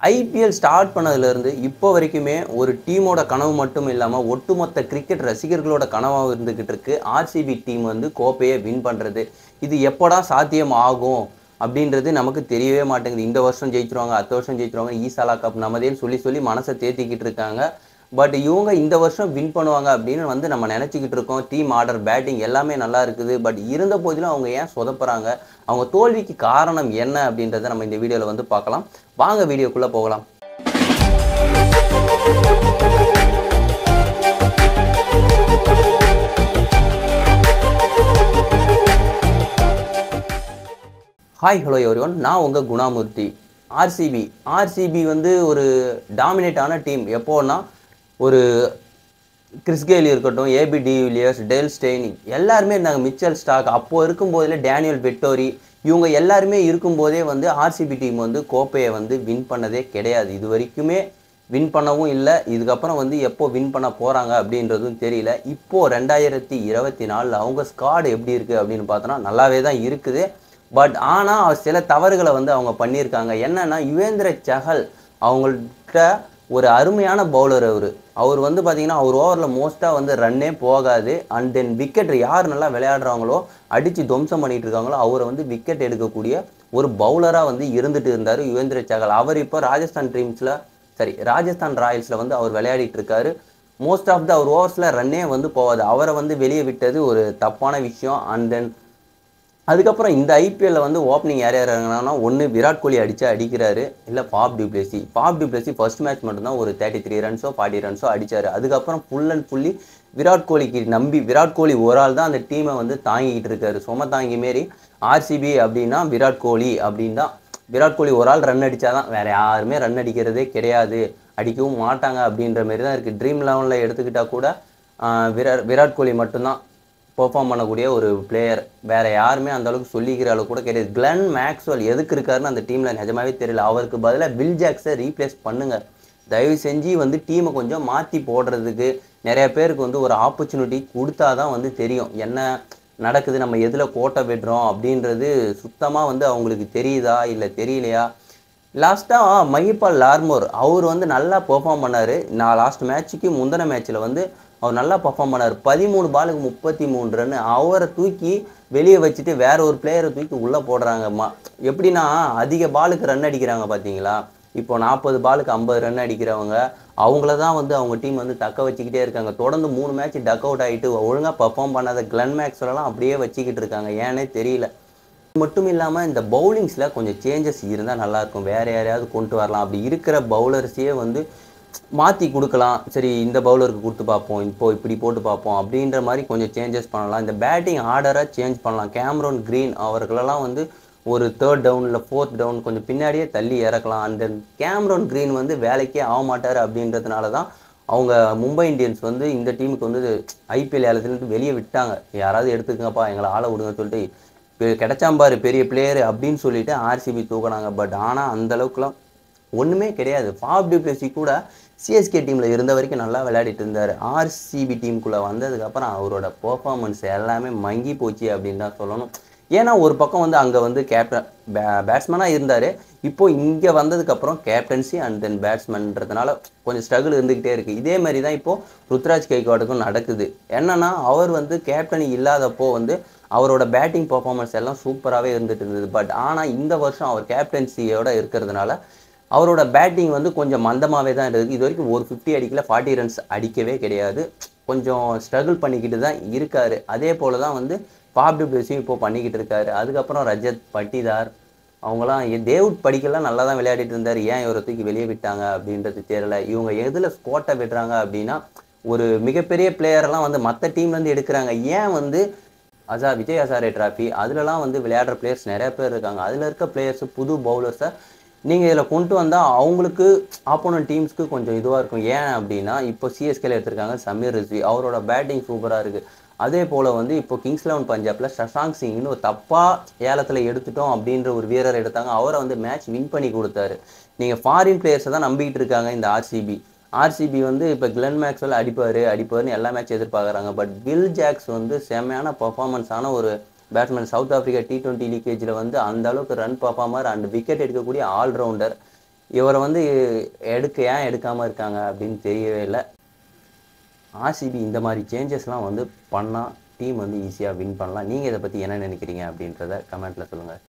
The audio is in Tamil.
ஐபிஎல் ஸ்டார்ட் பண்ணதுலேருந்து இப்போ வரைக்குமே ஒரு டீமோட கனவு மட்டும் இல்லாமல் ஒட்டுமொத்த கிரிக்கெட் ரசிகர்களோட கனவாக இருந்துக்கிட்டு இருக்கு ஆர்சிபி டீம் வந்து கோப்பையை வின் பண்ணுறது. இது எப்போடா சாத்தியம் ஆகும் அப்படின்றது நமக்கு தெரியவே மாட்டேங்குது. இந்த வருஷம் ஜெயிச்சிருவாங்க, அடுத்த வருஷம் ஜெயிச்சிருவாங்க, ஈசாலா கப் நமதேன்னு சொல்லி சொல்லி மனசை தேத்திக்கிட்டு இருக்காங்க. பட் இவங்க இந்த வருஷம் வின் பண்ணுவாங்க அப்படின்னு வந்து நம்ம நினச்சிக்கிட்டு இருக்கோம். டீம் ஆர்டர், பேட்டிங் எல்லாமே நல்லா இருக்குது. பட் இருந்த போதிலும் அவங்க ஏன் சொதப்புறாங்க, அவங்க தோல்விக்கு காரணம் என்ன அப்படின்றத நம்ம இந்த வீடியோவில் வந்து பார்க்கலாம். வாங்க வீடியோக்குள்ளே போகலாம். ஹாய் ஹலோ எவ்ரிவன், நான் உங்கள் குணாமூர்த்தி. ஆர்சிபி வந்து ஒரு டாமினேட்டான டீம். எப்போன்னா ஒரு கிறிஸ் கெயில் இருக்கட்டும், ஏபி டிவிலியர்ஸ், டேல் ஸ்டெய்னி எல்லாருமே இருந்தாங்க. மிச்சல் ஸ்டார்க் அப்போது இருக்கும்போதில் டேனியல் வெட்டோரி இவங்க எல்லாருமே இருக்கும்போதே வந்து ஆர்சிபி டீம் வந்து கோப்பையை வந்து வின் பண்ணதே கிடையாது. இது வரைக்குமே வின் பண்ணவும் இல்லை. இதுக்கப்புறம் வந்து எப்போ வின் பண்ண போகிறாங்க அப்படின்றதும் தெரியல. இப்போது 2024 அவங்க ஸ்குவாட் எப்படி இருக்குது அப்படின்னு பார்த்தோன்னா நல்லாவே தான் இருக்குது. பட் ஆனால் சில தவறுகளை வந்து அவங்க பண்ணியிருக்காங்க. என்னன்னா, யுவேந்திர சஹல் அவங்கள்ட்ட ஒரு அருமையான பவுலர். அவர் வந்து பார்த்தீங்கன்னா அவர் ஓவரில் மோஸ்ட்டாக வந்து ரன்னே போகாது. அண்ட் தென் விக்கெட் யார் நல்லா விளையாடுறாங்களோ அடித்து துவம்சம் பண்ணிட்டு இருக்காங்களோ அவரை வந்து விக்கெட் எடுக்கக்கூடிய ஒரு பவுலராக வந்து இருந்துட்டு இருந்தார் யுவேந்திர சஹல். அவர் இப்போ ராஜஸ்தான் ராயல்ஸில் வந்து அவர் விளையாடிட்டு இருக்காரு. மோஸ்ட் ஆஃப் த அவர் ஓவர்ஸில் ரன்னே வந்து போகாது. அவரை வந்து வெளியே விட்டது ஒரு தப்பான விஷயம். அண்ட் தென் அதுக்கப்புறம் இந்த ஐபிஎல்ல வந்து ஓப்பனிங் யார் இறங்கினா, ஒன்று விராட் கோலி அடிக்கிறாரு, இல்லை Faf to Blessy first match மட்டும்தான் ஒரு 33 ரன்ஸோ 40 ரன்ஸோ அடித்தார். அதுக்கப்புறம் ஃபுல் அண்ட் ஃபுல்லி விராட் கோலிக்கு நம்பி விராட் கோலி ஒரு ஆள் தான் அந்த டீமை வந்து தாங்கிக்கிட்டு இருக்காரு. சும தாங்கி மாரி ஆர்சிபி அப்படின்னா விராட் கோலி அப்படின்னு தான். விராட் கோலி ஒரு ஆள் ரன் அடித்தாதான், வேறு யாருமே ரன் அடிக்கிறதே கிடையாது, அடிக்கவும் மாட்டாங்க அப்படின்ற மாரி தான் இருக்குது. ட்ரீம் 11 எடுத்துக்கிட்டால் கூட விராட் கோலி மட்டும்தான் பெர்ஃபார்ம் பண்ணக்கூடிய ஒரு பிளேயர். வேறு யாருமே அந்த அளவுக்கு சொல்லிக்கிற அளவுக்கு கூட கிடையாது. கிளென் மேக்ஸ்வெல் எதுக்கு இருக்காருன்னு அந்த டீமில் நிஜமாவே தெரியல. அவருக்கு பதிலாக வில் ஜாக்ஸை ரீப்ளேஸ் பண்ணுங்கள். தயவு செஞ்சு வந்து டீமை கொஞ்சம் மாற்றி போடுறதுக்கு நிறைய பேருக்கு வந்து ஒரு ஆப்பர்ச்சுனிட்டி கொடுத்தா தான் வந்து தெரியும் என்ன நடக்குது, நம்ம எதில் கோட்டை விடுறோம் அப்படின்றது சுத்தமாக வந்து அவங்களுக்கு தெரியுதா இல்லை தெரியலையா. லாஸ்ட்டாக மஹிபால் லார்மோர் அவர் வந்து நல்லா பெர்ஃபார்ம் பண்ணார். நான் லாஸ்ட் மேட்ச்சுக்கு முந்தின மேட்ச்சில் வந்து அவர் நல்லா பர்ஃபார்ம் பண்ணார். 13 பாலுக்கு 33 ரன். அவரை தூக்கி வெளியே வச்சுட்டு வேற ஒரு பிளேயரை தூக்கி உள்ளே போடுறாங்கம்மா. எப்படின்னா, அதிக பாலுக்கு ரன் அடிக்கிறாங்க பார்த்தீங்களா. இப்போ 40 பாலுக்கு 50 ரன் அடிக்கிறவங்க அவங்கள தான் வந்து அவங்க டீம் வந்து தக்க வச்சுக்கிட்டே இருக்காங்க. தொடர்ந்து 3 மேட்ச் டக் அவுட் ஆகிட்டு ஒழுங்காக பர்ஃபார்ம் பண்ணாத கிளென் மேக்ஸ்வெல்லாம் அப்படியே வச்சுக்கிட்டு இருக்காங்க. ஏன்னே தெரியல. மட்டும் இல்லாமல் இந்த பவுலிங்ஸில் கொஞ்சம் சேஞ்சஸ் இருந்தால் நல்லாயிருக்கும். வேறு யாரையாவது கொண்டு வரலாம். அப்படி இருக்கிற பவுலர்ஸையே வந்து மாற்றி கொடுக்கலாம். சரி, இந்த பவுலருக்கு கொடுத்து பார்ப்போம், இப்படி போட்டு பார்ப்போம் அப்படின்ற மாதிரி கொஞ்சம் சேஞ்சஸ் பண்ணலாம். இந்த பேட்டிங் ஆர்டரை சேஞ்ச் பண்ணலாம். கேமரோன் கிரீன் அவர்களெல்லாம் வந்து ஒரு 3rd டவுன் இல்லை 4th டவுன் கொஞ்சம் பின்னாடியே தள்ளி இறக்கலாம். அந்த கேமரோன் கிரீன் வந்து வேலைக்கே ஆக மாட்டார். அப்படின்றதுனால தான் அவங்க மும்பை இந்தியன்ஸ் வந்து இந்த டீமுக்கு வந்து ஐபிஎல் ஏலத்துலேருந்து வெளியே விட்டாங்க. யாராவது எடுத்துக்கங்கப்பா, எங்களை ஆள விடுங்க சொல்லிட்டு கிடைச்சாம்பாரு பெரிய பிளேயரு அப்படின்னு சொல்லிட்டு ஆர்சிபி தூக்கினாங்க. பட் ஆனால் அந்தளவுக்குலாம் ஒன்றுமே கிடையாது. ஃபாஃப் டு பிளெஸி கூட சிஎஸ்கே டீமில் இருந்த வரைக்கும் நல்லா விளையாடிட்டு இருந்தார். ஆர்சிபி டீமுக்குள்ளே வந்ததுக்கப்புறம் அவரோட பெர்ஃபார்மன்ஸ் எல்லாமே மங்கி போச்சு அப்படின்னு தான் சொல்லணும். ஏன்னா ஒரு பக்கம் வந்து அங்கே வந்து பேட்ஸ்மேனாக இருந்தார். இப்போது இங்கே வந்ததுக்கப்புறம் கேப்டன்சி அண்ட் தென் பேட்ஸ்மேன்றதுனால கொஞ்சம் ஸ்ட்ரகிள் இருந்துக்கிட்டே இருக்குது. இதே மாதிரி தான் இப்போது ருத்ராஜ் கெய்க்வாடுக்கும் நடக்குது. என்னென்னா, அவர் வந்து கேப்டனி இல்லாதப்போ வந்து அவரோட பேட்டிங் பர்ஃபார்மன்ஸ் எல்லாம் சூப்பராகவே இருந்துட்டு இருந்தது. பட் ஆனால் இந்த வருஷம் அவர் கேப்டன்சியோட இருக்கிறதுனால அவரோட பேட்டிங் வந்து கொஞ்சம் மந்தமாகவே தான் இருக்குது. இது வரைக்கும் ஒரு 50 அடிக்கல, 40 ரன்ஸ் அடிக்கவே கிடையாது. கொஞ்சம் ஸ்ட்ரகிள் பண்ணிக்கிட்டு தான் இருக்கார். அதே போல் தான் வந்து ஃபாஃப் டு பிளெஸியும் இப்போ பண்ணிக்கிட்டு இருக்காரு. அதுக்கப்புறம் ரஜத் பட்டிதார் அவங்களாம் டேவிட் படிக்கலாம் நல்லா தான் விளையாடிட்டு இருந்தார். ஏன் இவரை தூக்கி வெளியே விட்டாங்க அப்படின்றது தெரியல. இவங்க எதில் கோட்டை விடுறாங்க அப்படின்னா, ஒரு மிகப்பெரிய பிளேயரெல்லாம் வந்து மற்ற டீம்லேருந்து எடுக்கிறாங்க. ஏன் வந்து விஜய் ஹசாரே டிராஃபி அதிலலாம் வந்து விளையாடுற பிளேயர்ஸ் நிறைய பேர் இருக்காங்க. அதில் இருக்க பிளேயர்ஸு புது பவுலர்ஸை நீங்கள் இதில் கொண்டு வந்தால் அவங்களுக்கு ஆப்போனன்ட் டீம்ஸ்க்கு கொஞ்சம் இதுவாக இருக்கும். ஏன் அப்படின்னா, இப்போ சிஎஸ்கேல எடுத்திருக்காங்க சமீர் ரிஸ்வி, அவரோட பேட்டிங் சூப்பராக இருக்குது. அதே போல் வந்து இப்போ கிங்ஸ் 11 பஞ்சாபில் சஷாங்க் சிங்னு ஒரு தப்பாக ஏலத்தில் எடுத்துட்டோம் அப்படின்ற ஒரு வீரர் எடுத்தாங்க. அவரை வந்து மேட்ச் வின் பண்ணி கொடுத்தாரு. நீங்கள் ஃபாரின் பிளேயர்ஸை தான் நம்பிக்கிட்டு இருக்காங்க இந்த ஆர்சிபி வந்து இப்போ கிளென் மேக்ஸ்வெல் அடிப்பார்னு எல்லா மேட்ச் எதிர்பார்க்குறாங்க. பட் வில் ஜாக்ஸ் வந்து செம்மையான பர்ஃபார்மன்ஸான ஒரு பேட்ஸ்மேன். சவுத் ஆஃப்ரிக்கா T20 லீக்கேஜில் வந்து அந்த அளவுக்கு ரன் பர்ஃபார்மர் அண்ட் விக்கெட் எடுக்கக்கூடிய ஆல்ரவுண்டர். இவரை வந்து ஏன் எடுக்காமல் இருக்காங்க அப்படின்னு தெரியவே இல்லை. ஆர்சிபி இந்த மாதிரி சேஞ்சஸ்லாம் வந்து பண்ணால் டீம் வந்து ஈஸியாக வின் பண்ணலாம். நீங்கள் இதை பற்றி என்ன நினைக்கிறீங்க அப்படின்றத கமெண்ட்டில் சொல்லுங்கள்.